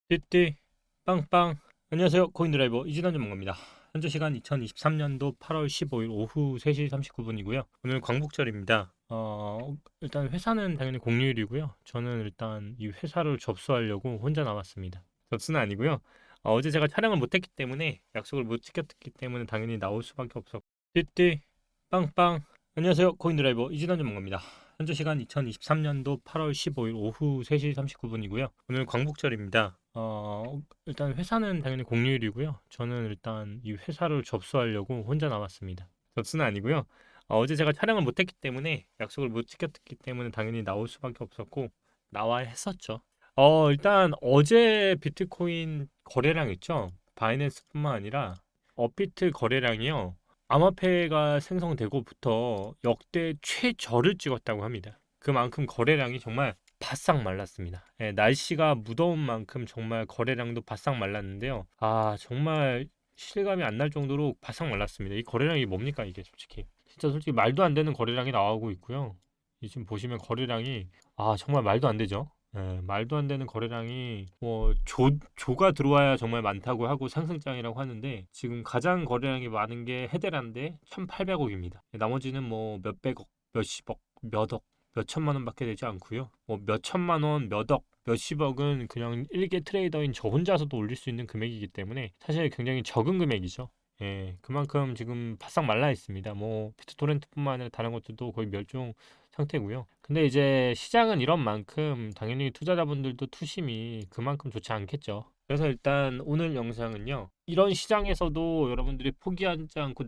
띠띠 빵빵. 안녕하세요, 코인드라이버 이진환 전문가입니다. 현재 시간 2023년도 8월 15일 오후 3시 39분이고요. 오늘 광복절입니다. 일단 회사는 당연히 공휴일이고요. 저는 일단 이 회사를 접수하려고 혼자 나왔습니다. 접수는 아니고요. 어제 제가 촬영을 못했기 때문에, 약속을 못 지켰기 때문에 당연히 나올 수밖에 없었고. 띠띠 빵빵. 안녕하세요, 코인드라이버 이진환 전문가입니다. 현재 시간 2023년도 8월 15일 오후 3시 39분이고요. 오늘 광복절입니다. 일단 회사는 당연히 공휴일이고요. 저는 일단 이 회사를 접수하려고 혼자 나왔습니다. 접수는 아니고요. 어제 제가 촬영을 못했기 때문에, 약속을 못 지켰기 때문에 당연히 나올 수밖에 없었고 나와야 했었죠. 일단 어제 비트코인 거래량 있죠. 바이낸스뿐만 아니라 업비트 거래량이요. 암호화폐가 생성되고부터 역대 최저를 찍었다고 합니다. 그만큼 거래량이 정말 바싹 말랐습니다. 예, 날씨가 무더운 만큼 정말 거래량도 바싹 말랐는데요. 정말 실감이 안 날 정도로 바싹 말랐습니다. 이 거래량이 뭡니까 이게 솔직히. 진짜 솔직히 말도 안 되는 거래량이 나오고 있고요. 지금 보시면 거래량이 정말 말도 안 되죠. 예, 말도 안 되는 거래량이 뭐 조가 들어와야 정말 많다고 하고 상승장이라고 하는데, 지금 가장 거래량이 많은 게 헤데라인데 1,800억입니다. 나머지는 뭐 몇백억, 몇십억, 몇억, 몇천만 원밖에 되지 않고요. 뭐 몇천만 원, 몇억, 몇십억은 그냥 일개 트레이더인 저 혼자서도 올릴 수 있는 금액이기 때문에 사실 굉장히 적은 금액이죠. 예, 그만큼 지금 바싹 말라 있습니다. 뭐 비트토렌트뿐만 아니라 다른 것들도 거의 멸종 상태고요. 근데 이제 시장은 이런 만큼 당연히 투자자분들도 투심이 그만큼 좋지 않겠죠. 그래서 일단 오늘 영상은요, 이런 시장에서도 여러분들이 포기하지 않고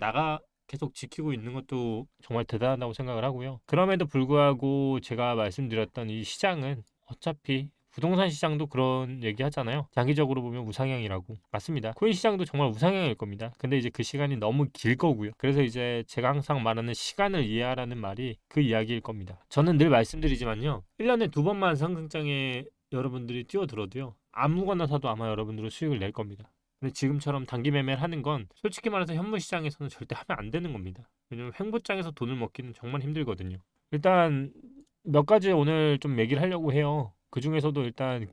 계속 지키고 있는 것도 정말 대단하다고 생각을 하고요. 그럼에도 불구하고 제가 말씀드렸던 이 시장은 어차피 부동산 시장도 그런 얘기 하잖아요. 장기적으로 보면 우상향이라고. 맞습니다. 코인 시장도 정말 우상향일 겁니다. 근데 이제 그 시간이 너무 길 거고요. 그래서 이제 제가 항상 말하는 시간을 이해하라는 말이 그 이야기일 겁니다. 저는 늘 말씀드리지만요, 1년에 두 번만 상승장에 여러분들이 뛰어들어도요, 아무거나 사도 아마 여러분들은 수익을 낼 겁니다. 근데 지금처럼 단기 매매를 하는 건 솔직히 말해서 현물 시장에서는 절대 하면 안 되는 겁니다. 왜냐면 횡보장에서 돈을 먹기는 정말 힘들거든요. 일단 몇 가지 오늘 좀 얘기를 하려고 해요. 그 중에서도 일단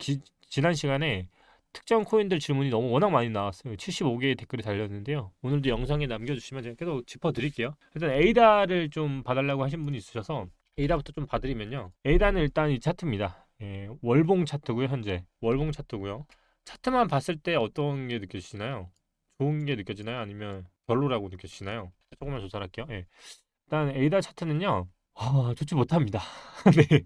지난 시간에 특정 코인들 질문이 너무 워낙 많이 나왔어요. 75개의 댓글이 달렸는데요. 오늘도 영상에 남겨주시면 제가 계속 짚어드릴게요. 일단 에이다를 좀 봐달라고 하신 분이 있으셔서 에이다부터 좀 봐드리면요. 에이다는 일단 이 차트입니다. 예, 월봉 차트고요. 현재 월봉 차트고요. 차트만 봤을 때 어떤 게 느껴지시나요? 좋은 게 느껴지나요? 아니면 별로라고 느껴지시나요? 조금만 조절할게요. 예. 일단 에이다 차트는요, 좋지 못합니다. 네.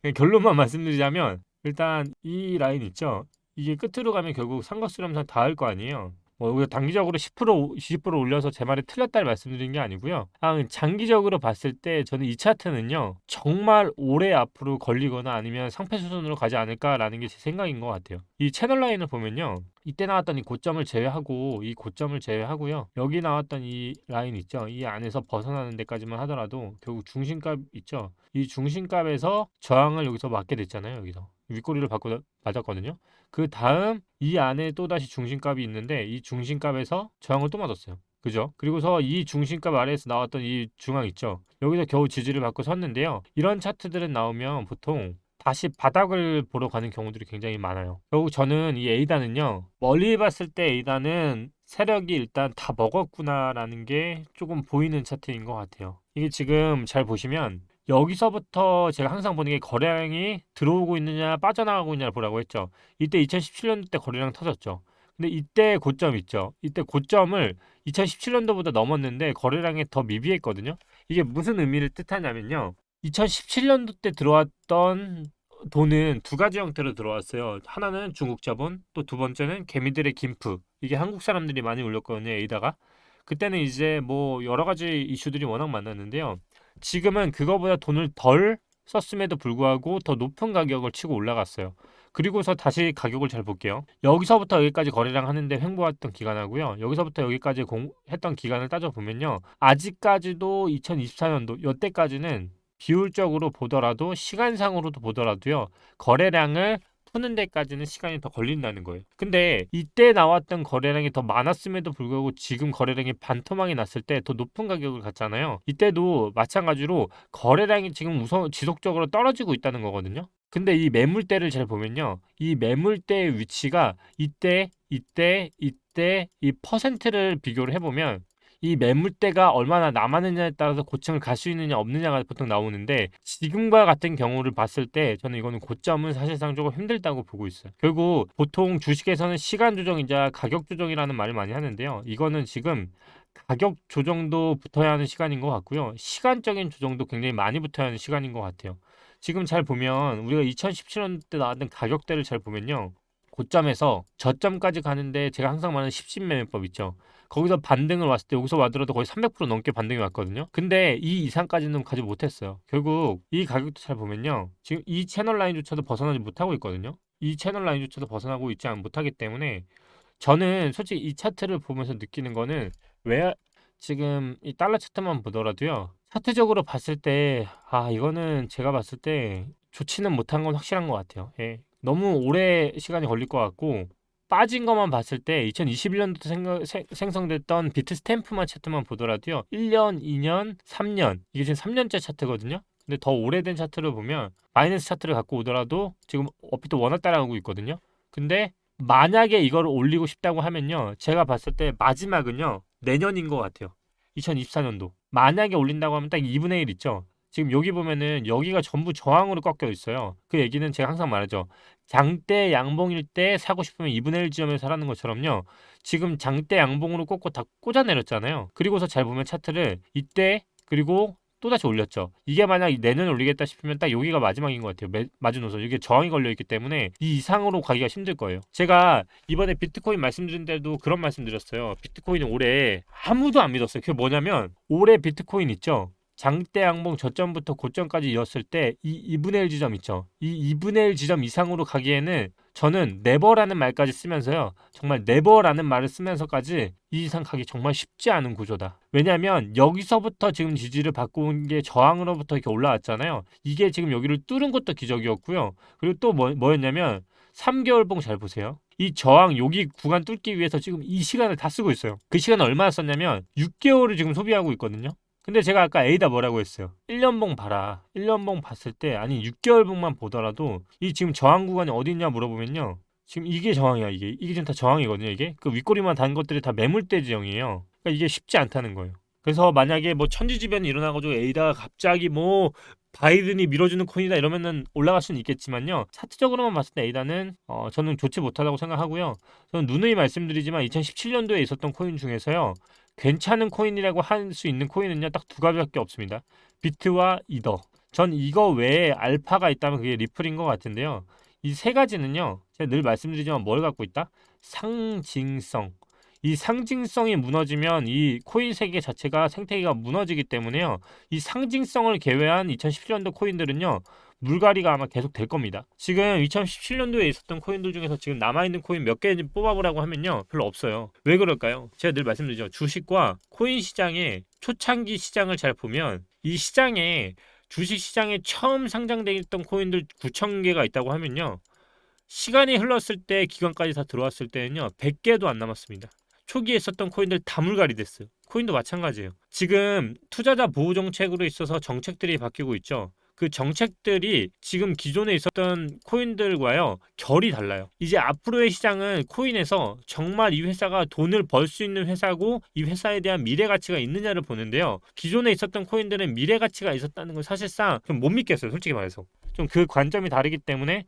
그냥 결론만 말씀드리자면, 일단 이 라인 있죠? 이게 끝으로 가면 결국 상거수렴상 닿을 거 아니에요. 뭐 여기서 단기적으로 10% 20% 올려서 제 말이 틀렸다를 말씀드린 게 아니고요. 장기적으로 봤을 때 저는 이 차트는요, 정말 오래 앞으로 걸리거나 아니면 상패 수준으로 가지 않을까라는 게 제 생각인 것 같아요. 이 채널 라인을 보면요, 이때 나왔던 이 고점을 제외하고, 이 고점을 제외하고요, 여기 나왔던 이 라인 있죠, 이 안에서 벗어나는 데까지만 하더라도 결국 중심값 있죠, 이 중심값에서 저항을 여기서 맞게 됐잖아요. 여기서 윗꼬리를 받고 맞았거든요. 그 다음 이 안에 또 다시 중심값이 있는데, 이 중심값에서 저항을 또 맞았어요. 그죠? 그리고서 이 중심값 아래에서 나왔던 이 중앙 있죠, 여기서 겨우 지지를 받고 섰는데요. 이런 차트들은 나오면 보통 다시 바닥을 보러 가는 경우들이 굉장히 많아요. 결국 저는 이 에이다는요, 멀리 봤을 때 에이다는 세력이 일단 다 먹었구나라는 게 조금 보이는 차트인 것 같아요. 이게 지금 잘 보시면 여기서부터 제가 항상 보는 게 거래량이 들어오고 있느냐 빠져나가고 있느냐를 보라고 했죠. 이때 2017년도 때 거래량 터졌죠. 근데 이때 고점 있죠. 이때 고점을 2017년도보다 넘었는데 거래량이 더 미비했거든요. 이게 무슨 의미를 뜻하냐면요, 2017년도 때 들어왔던 돈은 두 가지 형태로 들어왔어요. 하나는 중국 자본, 또 두 번째는 개미들의 김프. 이게 한국 사람들이 많이 올렸거든요, 에이다가. 그때는 이제 뭐 여러 가지 이슈들이 워낙 많았는데요. 지금은 그거보다 돈을 덜 썼음에도 불구하고 더 높은 가격을 치고 올라갔어요. 그리고서 다시 가격을 잘 볼게요. 여기서부터 여기까지 거래량 하는데 횡보했던 기간하고요, 여기서부터 여기까지 했던 기간을 따져보면요, 아직까지도 2024년도 이때까지는 비율적으로 보더라도, 시간상으로도 보더라도요, 거래량을 푸는 데까지는 시간이 더 걸린다는 거예요. 근데 이때 나왔던 거래량이 더 많았음에도 불구하고 지금 거래량이 반토막이 났을 때 더 높은 가격을 갔잖아요. 이때도 마찬가지로 거래량이 지금 우선 지속적으로 떨어지고 있다는 거거든요. 근데 이 매물대를 잘 보면요. 이 매물대의 위치가 이때 이 퍼센트를 비교를 해보면 이 매물대가 얼마나 남았느냐에 따라서 고점을 갈 수 있느냐 없느냐가 보통 나오는데 지금과 같은 경우를 봤을 때 저는 이거는 고점은 사실상 조금 힘들다고 보고 있어요. 결국 보통 주식에서는 시간 조정이자 가격 조정이라는 말을 많이 하는데요. 이거는 지금 가격 조정도 붙어야 하는 시간인 것 같고요. 시간적인 조정도 굉장히 많이 붙어야 하는 시간인 것 같아요. 지금 잘 보면 우리가 2017년대 나왔던 가격대를 잘 보면요. 고점에서 저점까지 가는데 제가 항상 말하는 10신 매매법 있죠. 거기서 반등을 왔을 때 여기서 와더라도 거의 300% 넘게 반등이 왔거든요. 근데 이 이상까지는 가지 못했어요. 결국 이 가격도 잘 보면요. 지금 이 채널 라인조차도 벗어나지 못하고 있거든요. 이 채널 라인조차도 벗어나고 있지 못하기 때문에 저는 솔직히 이 차트를 보면서 느끼는 거는 왜 지금 이 달러 차트만 보더라도요. 차트적으로 봤을 때 이거는 제가 봤을 때 좋지는 못한 건 확실한 것 같아요. 예. 너무 오래 시간이 걸릴 것 같고 빠진 것만 봤을 때 2021년부터 생성됐던 비트 스탬프만 차트만 보더라도요. 1년, 2년, 3년 이게 지금 3년째 차트거든요. 근데 더 오래된 차트를 보면 마이너스 차트를 갖고 오더라도 지금 업비트 워낙 따라가고 있거든요. 근데 만약에 이걸 올리고 싶다고 하면요. 제가 봤을 때 마지막은요. 내년인 것 같아요. 2024년도. 만약에 올린다고 하면 딱 2분의 1 있죠. 지금 여기 보면은 여기가 전부 저항으로 꺾여 있어요. 그 얘기는 제가 항상 말하죠. 장대 양봉일 때 사고 싶으면 2분의 1 지점에서 사라는 것처럼요. 지금 장대 양봉으로 꺾고 다 꽂아 내렸잖아요. 그리고서 잘 보면 차트를 이때 그리고 또다시 올렸죠. 이게 만약 내년에 올리겠다 싶으면 딱 여기가 마지막인 것 같아요. 마지노선. 이게 저항이 걸려있기 때문에 이 이상으로 가기가 힘들 거예요. 제가 이번에 비트코인 말씀드린 때도 그런 말씀 드렸어요. 비트코인은 올해 아무도 안 믿었어요. 그게 뭐냐면 올해 비트코인 있죠. 장대 양봉 저점부터 고점까지 이었을 때 이 2분의 1 지점 있죠. 이 2분의 1 지점 이상으로 가기에는 저는 네버라는 말까지 쓰면서요. 정말 네버라는 말을 쓰면서까지 이 이상 가기 정말 쉽지 않은 구조다. 왜냐하면 여기서부터 지금 지지를 받고 온 게 저항으로부터 이렇게 올라왔잖아요. 이게 지금 여기를 뚫은 것도 기적이었고요. 그리고 또 뭐였냐면 3개월봉 잘 보세요. 이 저항 여기 구간 뚫기 위해서 지금 이 시간을 다 쓰고 있어요. 그 시간을 얼마나 썼냐면 6개월을 지금 소비하고 있거든요. 근데 제가 아까 A다 뭐라고 했어요? 1년봉 봐라. 1년봉 봤을 때 아니 6개월봉만 보더라도 이 지금 저항 구간이 어디 있냐 물어보면요. 지금 이게 저항이야 이게. 이게 지금 다 저항이거든요 이게. 그 윗꼬리만 단 것들이 다 매물대 지형이에요. 그러니까 이게 쉽지 않다는 거예요. 그래서 만약에 뭐 천지지변이 일어나가지고 A다가 갑자기 뭐 바이든이 밀어주는 코인이다 이러면은 올라갈 수는 있겠지만요. 차트적으로만 봤을 때 A다는 저는 좋지 못하다고 생각하고요. 저는 누누이 말씀드리지만 2017년도에 있었던 코인 중에서요. 괜찮은 코인이라고 할 수 있는 코인은요 딱 두 가지밖에 없습니다. 비트와 이더. 전 이거 외에 알파가 있다면 그게 리플인 것 같은데요. 이 세 가지는요 제가 늘 말씀드리지만 뭘 갖고 있다? 상징성. 이 상징성이 무너지면 이 코인 세계 자체가 생태계가 무너지기 때문에요. 이 상징성을 제외한 2017년도 코인들은요. 물갈이가 아마 계속 될 겁니다. 지금 2017년도에 있었던 코인들 중에서 지금 남아있는 코인 몇 개인지 뽑아보라고 하면요. 별로 없어요. 왜 그럴까요? 제가 늘 말씀드리죠. 주식과 코인 시장의 초창기 시장을 잘 보면 이 시장에 주식 시장에 처음 상장돼 있던 코인들 9천 개가 있다고 하면요. 시간이 흘렀을 때 기관까지 다 들어왔을 때는요. 100개도 안 남았습니다. 초기에 있었던 코인들 다 물갈이 됐어요. 코인도 마찬가지예요. 지금 투자자 보호 정책으로 있어서 정책들이 바뀌고 있죠. 그 정책들이 지금 기존에 있었던 코인들과요 결이 달라요. 이제 앞으로의 시장은 코인에서 정말 이 회사가 돈을 벌 수 있는 회사고 이 회사에 대한 미래 가치가 있느냐를 보는데요. 기존에 있었던 코인들은 미래 가치가 있었다는 걸 사실상 좀 못 믿겠어요. 솔직히 말해서. 좀 그 관점이 다르기 때문에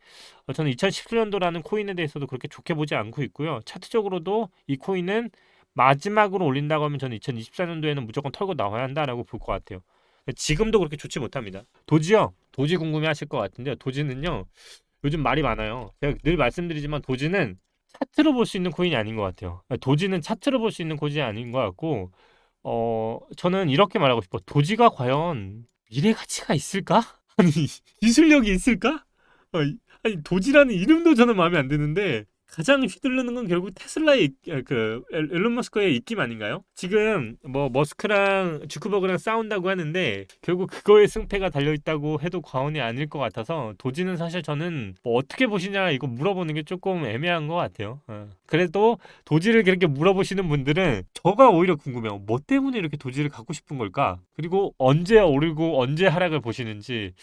저는 2017년도라는 코인에 대해서도 그렇게 좋게 보지 않고 있고요. 차트적으로도 이 코인은 마지막으로 올린다고 하면 저는 2024년도에는 무조건 털고 나와야 한다라고 볼 것 같아요. 지금도 그렇게 좋지 못합니다. 도지요? 도지 궁금해 하실 것 같은데요. 도지는요. 요즘 말이 많아요. 제가 늘 말씀드리지만 도지는 차트로 볼 수 있는 코인이 아닌 것 같아요. 도지는 차트로 볼 수 있는 코인이 아닌 것 같고 저는 이렇게 말하고 싶어. 도지가 과연 미래 가치가 있을까? 아니 기술력이 있을까? 아니 도지라는 이름도 저는 마음에 안 드는데 가장 휘두르는 건 결국 테슬라의 일론 머스크의 입김 아닌가요? 지금 뭐 머스크랑 주크버그랑 싸운다고 하는데 결국 그거의 승패가 달려 있다고 해도 과언이 아닐 것 같아서 도지는 사실 저는 뭐 어떻게 보시냐 이거 물어보는 게 조금 애매한 것 같아요. 그래도 도지를 그렇게 물어보시는 분들은 저가 오히려 궁금해요. 뭐 때문에 이렇게 도지를 갖고 싶은 걸까? 그리고 언제 오르고 언제 하락을 보시는지.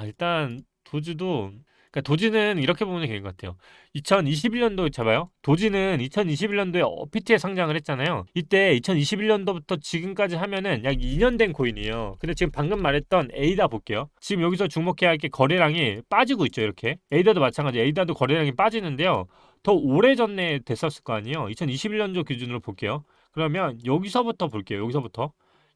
일단 도지도 그러니까 도지는 이렇게 보면 되는 것 같아요. 2021년도 잡아요. 도지는 2021년도에 PT에 상장을 했잖아요. 이때 2021년도부터 지금까지 하면은 약 2년 된 코인이에요. 근데 지금 방금 말했던 에이다 볼게요. 지금 여기서 주목해야 할 게 거래량이 빠지고 있죠. 이렇게 에이다도 마찬가지. 에이다도 거래량이 빠지는데요. 더 오래전에 됐었을 거 아니에요. 2021년도 기준으로 볼게요. 그러면 여기서부터 볼게요.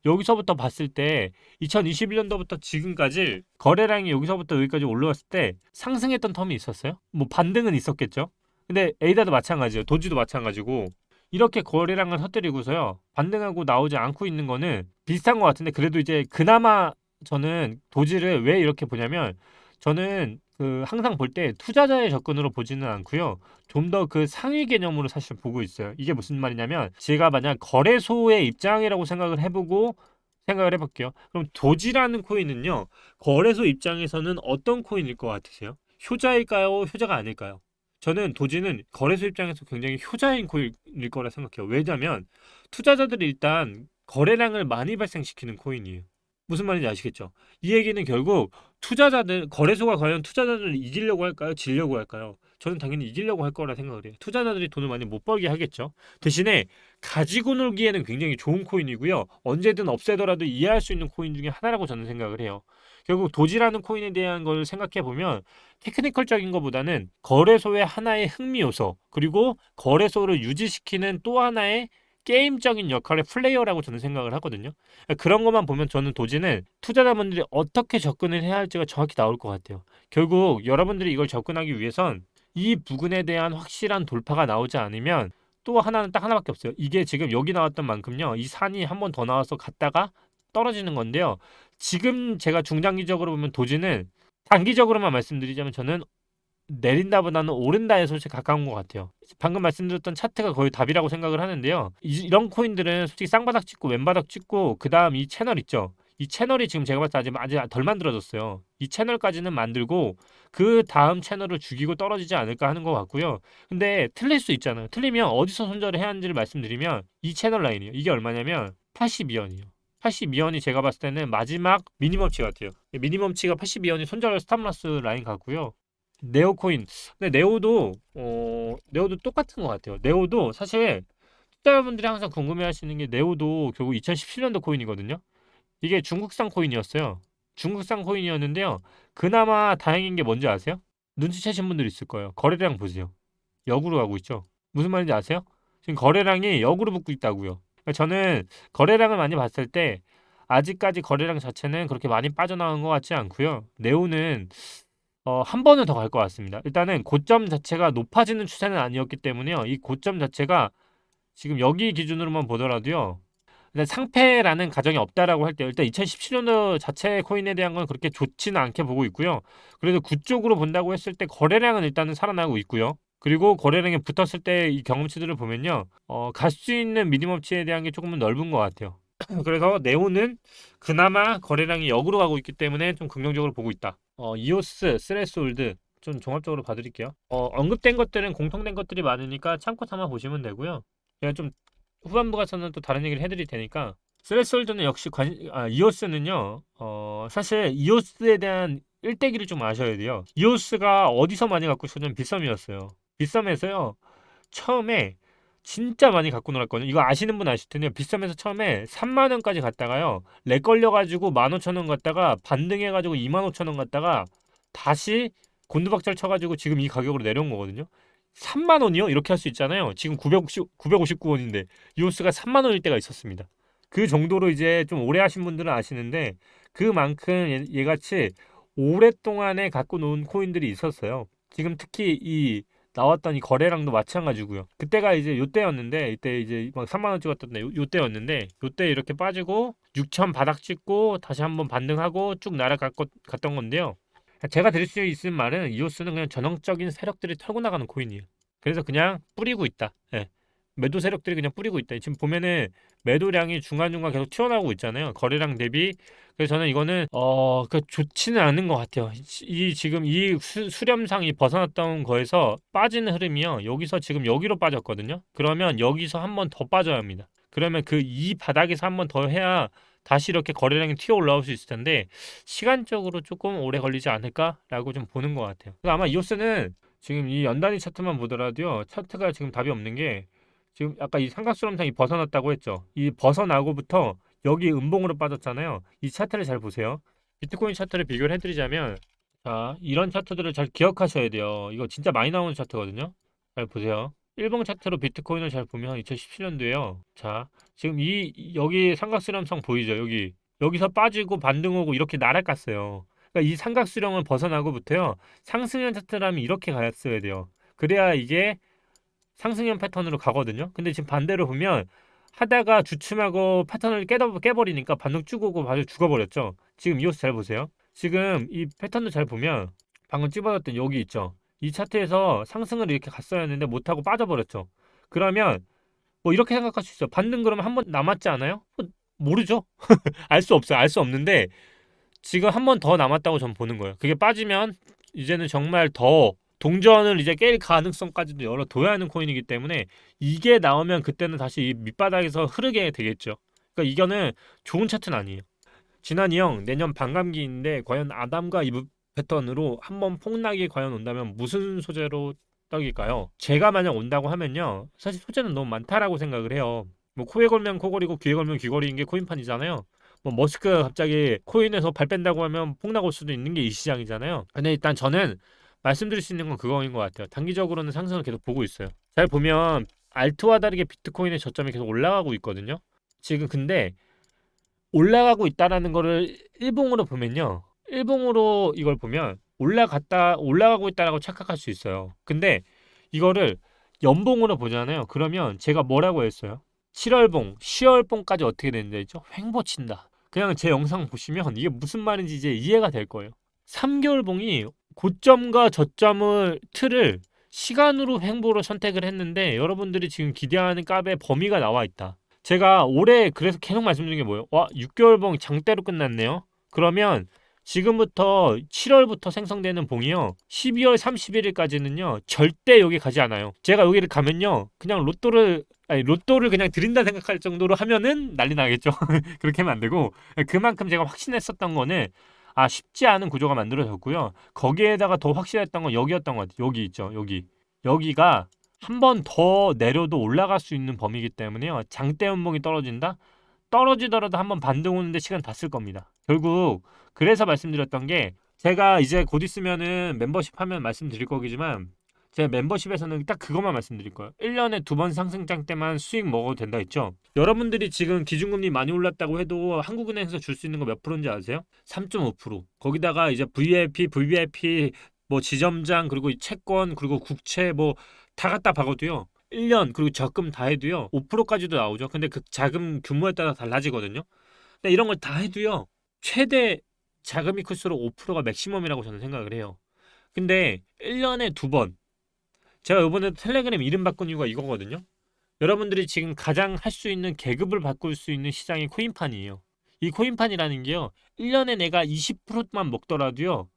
여기서부터 봤을 때 2021년도부터 지금까지 거래량이 여기서부터 여기까지 올라왔을 때 상승했던 텀이 있었어요? 뭐 반등은 있었겠죠? 근데 에이다도 마찬가지예요. 도지도 마찬가지고 이렇게 거래량을 터뜨리고서요. 반등하고 나오지 않고 있는 거는 비슷한 것 같은데 그래도 이제 그나마 저는 도지를 왜 이렇게 보냐면 저는 항상 볼 때 투자자의 접근으로 보지는 않고요. 좀 더 그 상위 개념으로 사실 보고 있어요. 이게 무슨 말이냐면 제가 만약 거래소의 입장이라고 생각을 해볼게요. 그럼 도지라는 코인은요. 거래소 입장에서는 어떤 코인일 것 같으세요? 효자일까요? 효자가 아닐까요? 저는 도지는 거래소 입장에서 굉장히 효자인 코인일 거라 생각해요. 왜냐하면 투자자들이 일단 거래량을 많이 발생시키는 코인이에요. 무슨 말인지 아시겠죠? 이 얘기는 결국 거래소가 과연 투자자들을 이기려고 할까요? 지려고 할까요? 저는 당연히 이기려고 할 거라 생각을 해요. 투자자들이 돈을 많이 못 벌게 하겠죠. 대신에 가지고 놀기에는 굉장히 좋은 코인이고요. 언제든 없애더라도 이해할 수 있는 코인 중에 하나라고 저는 생각을 해요. 결국 도지라는 코인에 대한 걸 생각해 보면 테크니컬적인 것보다는 거래소의 하나의 흥미 요소 그리고 거래소를 유지시키는 또 하나의 게임적인 역할의 플레이어라고 저는 생각을 하거든요. 그런 것만 보면 저는 도지는 투자자분들이 어떻게 접근을 해야 할지가 정확히 나올 것 같아요. 결국 여러분들이 이걸 접근하기 위해선 이 부분에 대한 확실한 돌파가 나오지 않으면 또 하나는 딱 하나밖에 없어요. 이게 지금 여기 나왔던 만큼요. 이 산이 한 번 더 나와서 갔다가 떨어지는 건데요. 지금 제가 중장기적으로 보면 도지는 단기적으로만 말씀드리자면 저는 내린다보다는 오른다에 솔직히 가까운 것 같아요. 방금 말씀드렸던 차트가 거의 답이라고 생각을 하는데요. 이런 코인들은 솔직히 쌍바닥 찍고 왼바닥 찍고 그 다음 이 채널 있죠. 이 채널이 지금 제가 봤을 때 아직 덜 만들어졌어요. 이 채널까지는 만들고 그 다음 채널을 죽이고 떨어지지 않을까 하는 것 같고요. 근데 틀릴 수 있잖아요. 틀리면 어디서 손절을 해야 하는지를 말씀드리면 이 채널 라인이에요. 이게 얼마냐면 82원이에요. 82원이 제가 봤을 때는 마지막 미니멈치 같아요. 미니멈치가 82원이 손절 스탑러스 라인 같고요. 네오코인. 근데 네오도 똑같은 것 같아요. 네오도 사실 투자자분들이 항상 궁금해하시는 게 네오도 결국 2017년도 코인이거든요. 이게 중국산 코인이었어요. 중국산 코인이었는데요. 그나마 다행인 게 뭔지 아세요? 눈치채신 분들 있을 거예요. 거래량 보세요. 역으로 가고 있죠. 무슨 말인지 아세요? 지금 거래량이 역으로 붙고 있다고요. 그러니까 저는 거래량을 많이 봤을 때 아직까지 거래량 자체는 그렇게 많이 빠져나간 것 같지 않고요. 네오는 한 번은 더 갈 것 같습니다. 일단은 고점 자체가 높아지는 추세는 아니었기 때문에요. 이 고점 자체가 지금 여기 기준으로만 보더라도요. 일단 상패라는 가정이 없다라고 할 때 일단 2017년도 자체 코인에 대한 건 그렇게 좋지는 않게 보고 있고요. 그래도 그쪽으로 본다고 했을 때 거래량은 일단은 살아나고 있고요. 그리고 거래량에 붙었을 때 이 경험치들을 보면요. 갈 수 있는 미니멈치에 대한 게 조금은 넓은 것 같아요. 그래서 네오는 그나마 거래량이 역으로 가고 있기 때문에 좀 긍정적으로 보고 있다. 이오스, 스레스홀드 좀 종합적으로 봐드릴게요. 언급된 것들은 공통된 것들이 많으니까 참고 삼아 보시면 되고요. 제가 좀 후반부 가서는 또 다른 얘기를 해드릴 테니까 스레스홀드는 역시 이오스는요. 사실 이오스에 대한 일대기를 좀 아셔야 돼요. 이오스가 어디서 많이 갖고 있었냐면 빗썸이었어요. 빗썸에서요. 처음에 진짜 많이 갖고 놀았거든요. 이거 아시는 분 아실 텐데요. 빗썸에서 처음에 3만 원까지 갔다가요. 렉 걸려가지고 15,000원 갔다가 반등해가지고 25,000원 갔다가 다시 곤두박질 쳐가지고 지금 이 가격으로 내려온 거거든요. 3만 원이요? 이렇게 할 수 있잖아요. 지금 959원인데 이오스가 3만 원일 때가 있었습니다. 그 정도로 이제 좀 오래 하신 분들은 아시는데 그만큼 얘같이 오랫동안에 갖고 놓은 코인들이 있었어요. 지금 특히 이 나왔던 이 거래량도 마찬가지고요. 그때가 이제 요때였는데 이때 이제 막 3만 원 찍었던 요때였는데 요때 이렇게 빠지고 6천 바닥 찍고 다시 한번 반등하고 쭉 날아갔던 건데요. 제가 드릴 수 있는 말은 이오스는 그냥 전형적인 세력들이 털고 나가는 코인이에요. 그래서 그냥 뿌리고 있다. 예. 매도 세력들이 그냥 뿌리고 있다. 지금 보면은 매도량이 중간중간 계속 튀어나오고 있잖아요. 거래량 대비. 그래서 저는 이거는 좋지는 않은 것 같아요. 지금 이 수렴상이 벗어났던 거에서 빠지는 흐름이요. 여기서 지금 여기로 빠졌거든요. 그러면 여기서 한 번 더 빠져야 합니다. 그러면 그 이 바닥에서 한 번 더 해야 다시 이렇게 거래량이 튀어 올라올 수 있을 텐데 시간적으로 조금 오래 걸리지 않을까라고 좀 보는 것 같아요. 그래서 아마 이오스는 지금 이 연단위 차트만 보더라도요. 차트가 지금 답이 없는 게 지금 아까 이 삼각수렴상이 벗어났다고 했죠. 이 벗어나고부터 여기 음봉으로 빠졌잖아요. 이 차트를 잘 보세요. 비트코인 차트를 비교를 해드리자면 자 이런 차트들을 잘 기억하셔야 돼요. 이거 진짜 많이 나오는 차트거든요. 잘 보세요. 일봉 차트로 비트코인을 잘 보면 2017년도에요. 자 지금 이 여기 삼각수렴상 보이죠? 여기서 빠지고 반등 오고 이렇게 날아갔어요. 그러니까 이 삼각수렴을 벗어나고부터요. 상승형 차트라면 이렇게 갔어야 돼요. 그래야 이게 상승형 패턴으로 가거든요. 근데 지금 반대로 보면 하다가 주춤하고 패턴을 깨버리니까 반등 쭉 오고 바로 죽어버렸죠. 지금 이 호수 잘 보세요. 지금 이 패턴도 잘 보면 방금 찝어놨던 여기 있죠. 이 차트에서 상승을 이렇게 갔어야 했는데 못하고 빠져버렸죠. 그러면 뭐 이렇게 생각할 수 있어요. 반등 그러면 한 번 남았지 않아요? 모르죠. 알 수 없어요. 알 수 없는데 지금 한 번 더 남았다고 전 보는 거예요. 그게 빠지면 이제는 정말 더 동전을 이제 깰 가능성까지도 열어둬야 하는 코인이기 때문에 이게 나오면 그때는 다시 이 밑바닥에서 흐르게 되겠죠. 그러니까 이거는 좋은 차트는 아니에요. 지난이 형 내년 반감기인데 과연 아담과 이브 패턴으로 한번 폭락이 과연 온다면 무슨 소재로 떡일까요? 제가 만약 온다고 하면요. 사실 소재는 너무 많다라고 생각을 해요. 뭐 코에 걸면 코걸이고 귀에 걸면 귀걸이인 게 코인판이잖아요. 뭐 머스크가 갑자기 코인에서 발 뺀다고 하면 폭락 올 수도 있는 게 이 시장이잖아요. 근데 일단 저는 말씀드릴 수 있는 건 그거인 것 같아요. 단기적으로는 상승을 계속 보고 있어요. 잘 보면 알트와 다르게 비트코인의 저점이 계속 올라가고 있거든요. 지금 근데 올라가고 있다라는 거를 일봉으로 보면요. 일봉으로 이걸 보면 올라가고 있다라고 착각할 수 있어요. 근데 이거를 연봉으로 보잖아요. 그러면 제가 뭐라고 했어요? 7월봉, 10월봉까지 어떻게 되는지 알죠? 횡보친다. 그냥 제 영상 보시면 이게 무슨 말인지 이제 이해가 될 거예요. 3개월봉이 고점과 저점을 틀을 시간으로 횡보로 선택을 했는데 여러분들이 지금 기대하는 값의 범위가 나와 있다. 제가 올해 그래서 계속 말씀드린 게 뭐예요? 와, 6개월봉 장대로 끝났네요. 그러면 지금부터 7월부터 생성되는 봉이요. 12월 31일까지는요. 절대 여기 가지 않아요. 제가 여기를 가면요. 그냥 로또를 그냥 드린다 생각할 정도로 하면은 난리 나겠죠. 그렇게 하면 안 되고 그만큼 제가 확신했었던 거는 쉽지 않은 구조가 만들어졌고요. 거기에다가 더 확실했던 건 여기였던 것 같아요. 여기 있죠. 여기가 한 번 더 내려도 올라갈 수 있는 범위이기 때문에요. 장대 연봉이 떨어진다? 떨어지더라도 한 번 반등 오는데 시간 다 쓸 겁니다. 결국 그래서 말씀드렸던 게 제가 이제 곧 있으면은 멤버십 하면 말씀드릴 거지만 제가 멤버십에서는 딱 그것만 말씀드릴 거예요. 1년에 2번 상승장 때만 수익 먹어도 된다 했죠. 여러분들이 지금 기준금리 많이 올랐다고 해도 한국은행에서 줄 수 있는 거 몇 프로인지 아세요? 3.5%. 거기다가 이제 VIP, VVIP 뭐 지점장 그리고 채권 그리고 국채 뭐 다 갖다 박아도요. 1년 그리고 적금 다 해도요. 5%까지도 나오죠. 근데 그 자금 규모에 따라 달라지거든요. 근데 이런 걸 다 해도요. 최대 자금이 클수록 5%가 맥시멈이라고 저는 생각을 해요. 근데 1년에 2번 제가 이번에 텔레그램 이름 바꾼 이유가 이거거든요. 여러분들이 지금 가장 할 수 있는 계급을 바꿀 수 있는 시장이 코인판이에요. 이 코인판이라는 게요. 1년에 내가 20%만 먹더라도요.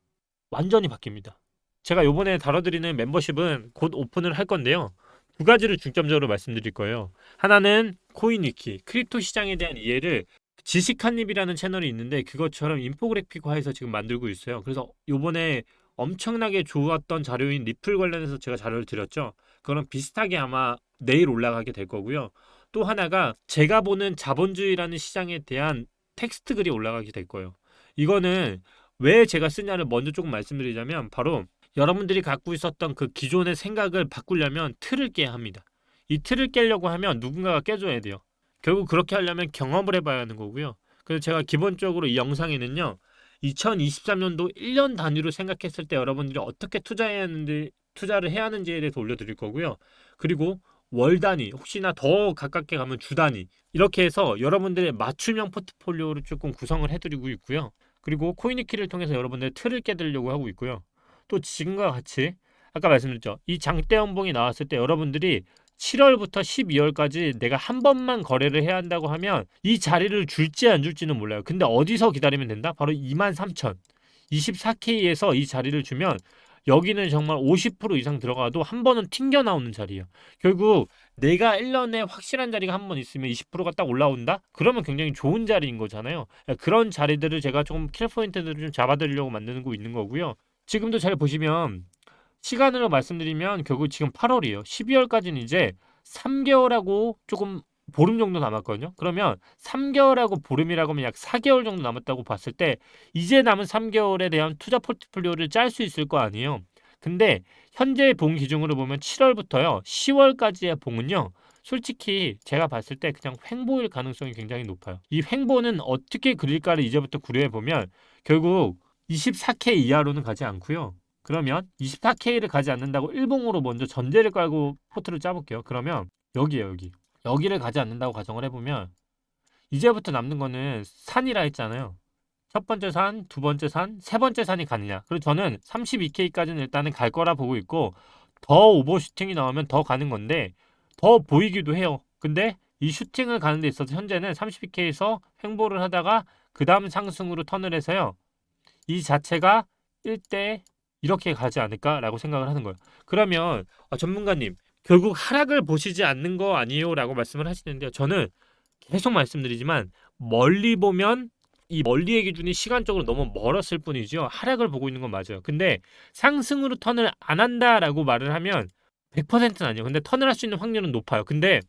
완전히 바뀝니다. 제가 이번에 다뤄드리는 멤버십은 곧 오픈을 할 건데요. 두 가지를 중점적으로 말씀드릴 거예요. 하나는 코인위키, 크립토 시장에 대한 이해를 지식한입이라는 채널이 있는데 그것처럼 인포그래픽화해서 지금 만들고 있어요. 그래서 이번에 엄청나게 좋았던 자료인 리플 관련해서 제가 자료를 드렸죠. 그거랑 비슷하게 아마 내일 올라가게 될 거고요. 또 하나가 제가 보는 자본주의라는 시장에 대한 텍스트 글이 올라가게 될 거예요. 이거는 왜 제가 쓰냐를 먼저 조금 말씀드리자면 바로 여러분들이 갖고 있었던 그 기존의 생각을 바꾸려면 틀을 깨야 합니다. 이 틀을 깨려고 하면 누군가가 깨줘야 돼요. 결국 그렇게 하려면 경험을 해봐야 하는 거고요. 그래서 제가 기본적으로 이 영상에는요. 2023년도 1년 단위로 생각했을 때 여러분들이 어떻게 투자를 해야 하는지에 대해서 올려드릴 거고요. 그리고 월 단위, 혹시나 더 가깝게 가면 주 단위 이렇게 해서 여러분들의 맞춤형 포트폴리오를 조금 구성을 해드리고 있고요. 그리고 코인위키를 통해서 여러분들의 틀을 깨드리려고 하고 있고요. 또 지금과 같이 아까 말씀드렸죠. 이 장대 연봉이 나왔을 때 여러분들이 7월부터 12월까지 내가 한 번만 거래를 해야 한다고 하면 이 자리를 줄지 안 줄지는 몰라요. 근데 어디서 기다리면 된다? 바로 23,000 24K에서 이 자리를 주면 여기는 정말 50% 이상 들어가도 한 번은 튕겨 나오는 자리예요. 결국 내가 1년에 확실한 자리가 한 번 있으면 20%가 딱 올라온다? 그러면 굉장히 좋은 자리인 거잖아요. 그런 자리들을 제가 조금 킬포인트들을 좀 잡아드리려고 만드는 있는 거고요. 지금도 잘 보시면 시간으로 말씀드리면 결국 지금 8월이에요. 12월까지는 이제 3개월하고 조금 보름 정도 남았거든요. 그러면 3개월하고 보름이라고 하면 약 4개월 정도 남았다고 봤을 때 이제 남은 3개월에 대한 투자 포트폴리오를 짤 수 있을 거 아니에요. 근데 현재 봉 기준으로 보면 7월부터요. 10월까지의 봉은요. 솔직히 제가 봤을 때 그냥 횡보일 가능성이 굉장히 높아요. 이 횡보는 어떻게 그릴까를 이제부터 고려해 보면 결국 24K 이하로는 가지 않고요. 그러면 24K를 가지 않는다고 일봉으로 먼저 전제를 깔고 포트를 짜볼게요. 그러면 여기에요, 여기. 여기를 가지 않는다고 가정을 해보면 이제부터 남는 거는 산이라 했잖아요. 첫 번째 산, 두 번째 산, 세 번째 산이 가느냐. 그리고 저는 32K까지는 일단은 갈 거라 보고 있고 더 오버슈팅이 나오면 더 가는 건데 더 보이기도 해요. 근데 이 슈팅을 가는 데 있어서 현재는 32K에서 횡보를 하다가 그 다음 상승으로 턴을 해서요. 이 자체가 1대 이렇게 가지 않을까라고 생각을 하는 거예요. 그러면 전문가님 결국 하락을 보시지 않는 거 아니에요? 라고 말씀을 하시는데요. 저는 계속 말씀드리지만 멀리 보면 이 멀리의 기준이 시간적으로 너무 멀었을 뿐이죠. 하락을 보고 있는 건 맞아요. 근데 상승으로 턴을 안 한다라고 말을 하면 100%는 아니에요. 근데 턴을 할 수 있는 확률은 높아요. 근데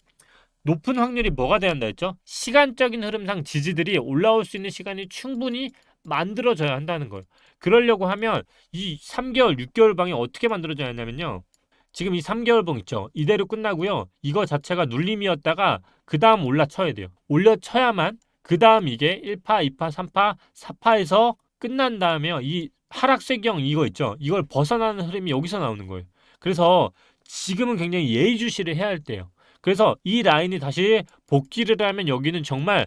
높은 확률이 뭐가 돼야 한다 했죠? 시간적인 흐름상 지지들이 올라올 수 있는 시간이 충분히 만들어져야 한다는 거예요. 그러려고 하면 이 3개월, 6개월 방이 어떻게 만들어져야 하냐면요. 지금 이 3개월 봉 있죠. 이대로 끝나고요. 이거 자체가 눌림이었다가 그 다음 올라쳐야 돼요. 올려쳐야만 그 다음 이게 1파, 2파, 3파, 4파에서 끝난 다음에요. 이 하락세경 이거 있죠. 이걸 벗어나는 흐름이 여기서 나오는 거예요. 그래서 지금은 굉장히 예의주시를 해야 할 때예요. 그래서 이 라인이 다시 복귀를 하면 여기는 정말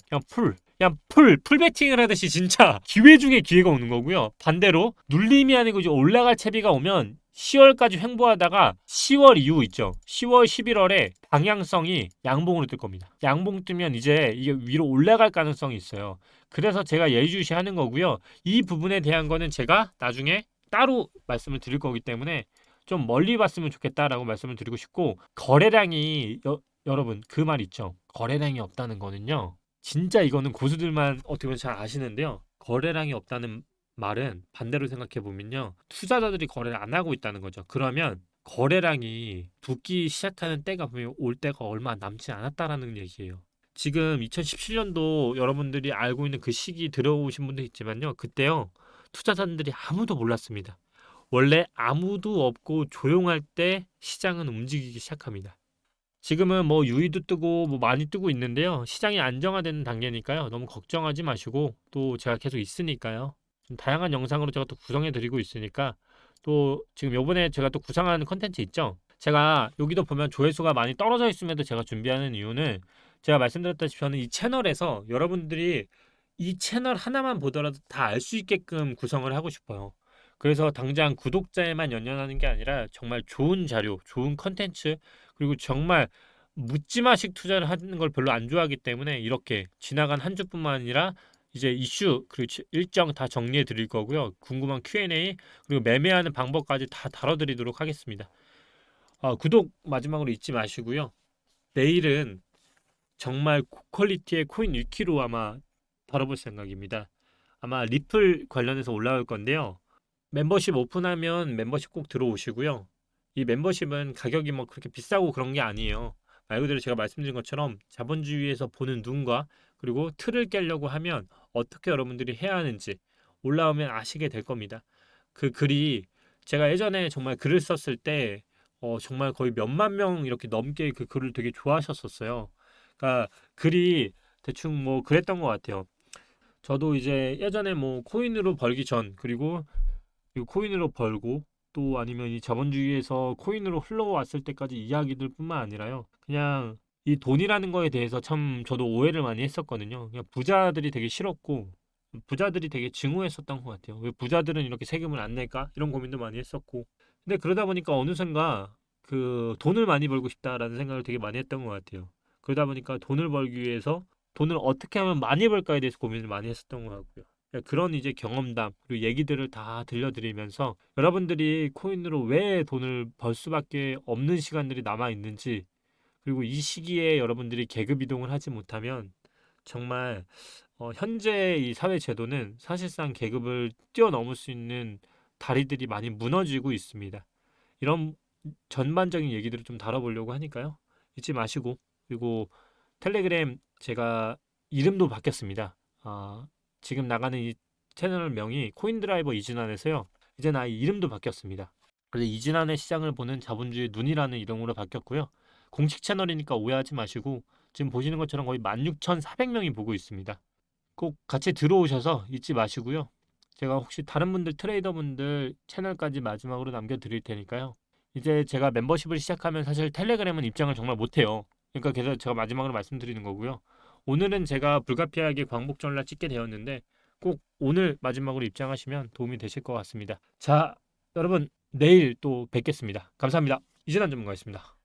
그냥 풀배팅을 하듯이 진짜 기회 중에 기회가 오는 거고요. 반대로 눌림이 아니고 이제 올라갈 채비가 오면 10월까지 횡보하다가 10월 이후 있죠. 10월, 11월에 방향성이 양봉으로 뜰 겁니다. 양봉 뜨면 이제 이게 위로 올라갈 가능성이 있어요. 그래서 제가 예의주시하는 거고요. 이 부분에 대한 거는 제가 나중에 따로 말씀을 드릴 거기 때문에 좀 멀리 봤으면 좋겠다라고 말씀을 드리고 싶고 거래량이 여러분 그 말 있죠. 거래량이 없다는 거는요. 진짜 이거는 고수들만 어떻게 보면 잘 아시는데요. 거래량이 없다는 말은 반대로 생각해 보면요. 투자자들이 거래를 안 하고 있다는 거죠. 그러면 거래량이 붙기 시작하는 때가 보면 올 때가 얼마 남지 않았다라는 얘기예요. 지금 2017년도 여러분들이 알고 있는 그 시기 들어오신 분도 있지만요. 그때요. 투자자들이 아무도 몰랐습니다. 원래 아무도 없고 조용할 때 시장은 움직이기 시작합니다. 지금은 뭐 유의도 뜨고 뭐 많이 뜨고 있는데요. 시장이 안정화되는 단계니까요. 너무 걱정하지 마시고 또 제가 계속 있으니까요. 좀 다양한 영상으로 제가 또 구성해 드리고 있으니까 또 지금 요번에 제가 또 구상하는 컨텐츠 있죠. 제가 여기도 보면 조회수가 많이 떨어져 있음에도 제가 준비하는 이유는 제가 말씀드렸다시피 저는 이 채널에서 여러분들이 이 채널 하나만 보더라도 다 알 수 있게끔 구성을 하고 싶어요. 그래서 당장 구독자에만 연연하는 게 아니라 정말 좋은 자료, 좋은 컨텐츠 그리고 정말 묻지마식 투자를 하는 걸 별로 안 좋아하기 때문에 이렇게 지나간 한 주뿐만 아니라 이제 이슈 그리고 일정 다 정리해 드릴 거고요. 궁금한 Q&A 그리고 매매하는 방법까지 다 다뤄드리도록 하겠습니다. 구독 마지막으로 잊지 마시고요. 내일은 정말 고퀄리티의 코인 위키로 아마 다뤄볼 생각입니다. 아마 리플 관련해서 올라올 건데요. 멤버십 오픈하면 멤버십 꼭 들어오시고요. 이 멤버십은 가격이 뭐 그렇게 비싸고 그런 게 아니에요. 말 그대로 제가 말씀드린 것처럼 자본주의에서 보는 눈과 그리고 틀을 깨려고 하면 어떻게 여러분들이 해야 하는지 올라오면 아시게 될 겁니다. 그 글이 제가 예전에 정말 글을 썼을 때 정말 거의 몇만 명 이렇게 넘게 그 글을 되게 좋아하셨었어요. 그러니까 글이 대충 뭐 그랬던 것 같아요. 저도 이제 예전에 뭐 코인으로 벌기 전 그리고 이 코인으로 벌고 또 아니면 이 자본주의에서 코인으로 흘러왔을 때까지 이야기들 뿐만 아니라요. 그냥 이 돈이라는 거에 대해서 참 저도 오해를 많이 했었거든요. 그냥 부자들이 되게 싫었고 부자들이 되게 증오했었던 것 같아요. 왜 부자들은 이렇게 세금을 안 낼까? 이런 고민도 많이 했었고. 근데 그러다 보니까 어느샌가 그 돈을 많이 벌고 싶다라는 생각을 되게 많이 했던 것 같아요. 그러다 보니까 돈을 벌기 위해서 돈을 어떻게 하면 많이 벌까에 대해서 고민을 많이 했었던 것 같고요. 그런 이제 경험담 그리고 얘기들을 다 들려드리면서 여러분들이 코인으로 왜 돈을 벌 수밖에 없는 시간들이 남아 있는지, 그리고 이 시기에 여러분들이 계급 이동을 하지 못하면 정말 현재 이 사회 제도는 사실상 계급을 뛰어넘을 수 있는 다리들이 많이 무너지고 있습니다. 이런 전반적인 얘기들을 좀 다뤄보려고 하니까요. 잊지 마시고, 그리고 텔레그램 제가 이름도 바뀌었습니다. 지금 나가는 이 채널 명이 코인드라이버 이진환에서요. 이제 나 이름도 바뀌었습니다. 그래서 이진환의 시장을 보는 자본주의 눈이라는 이름으로 바뀌었고요. 공식 채널이니까 오해하지 마시고 지금 보시는 것처럼 거의 16,400명이 보고 있습니다. 꼭 같이 들어오셔서 잊지 마시고요. 제가 혹시 다른 분들 트레이더분들 채널까지 마지막으로 남겨드릴 테니까요. 이제 제가 멤버십을 시작하면 사실 텔레그램은 입장을 정말 못해요. 그러니까 그래서 제가 마지막으로 말씀드리는 거고요. 오늘은 제가 불가피하게 광복 전라 찍게 되었는데 꼭 오늘 마지막으로 입장하시면 도움이 되실 것 같습니다. 자, 여러분 내일 또 뵙겠습니다. 감사합니다. 이진환 전문가였습니다.